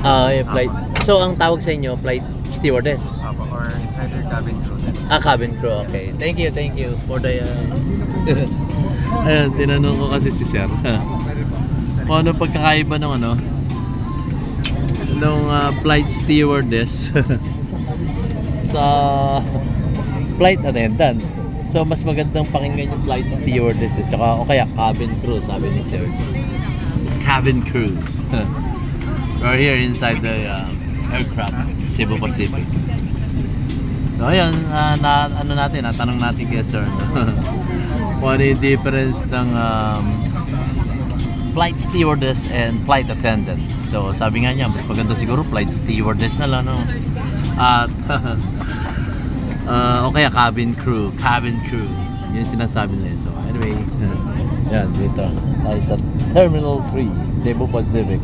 Flight. So, ang tawag sa inyo, flight stewardess? Apo, or insider cabin crew din. Cabin crew. Okay. Thank you for the... Ayan, tinanong ko kasi si Sir. Kung ano pagkakaiba ng nung flight stewardess sa flight attendant. So, mas magandang pakinggan yung flight stewardess at saka o kaya cabin crew, sabi ni Sir. Cabin crew. We're here inside the aircraft, Cebu Pacific. So, ayan, natanong natin kay Sir. Kung ano yung difference ng flight stewardess and flight attendant. So, sabi nga niya, mas maganda siguro flight stewardess na lang, no? At, o kaya cabin crew. Yun sinasabi nila. So, anyway, yan, dito. Tayo sa Terminal 3, Cebu Pacific.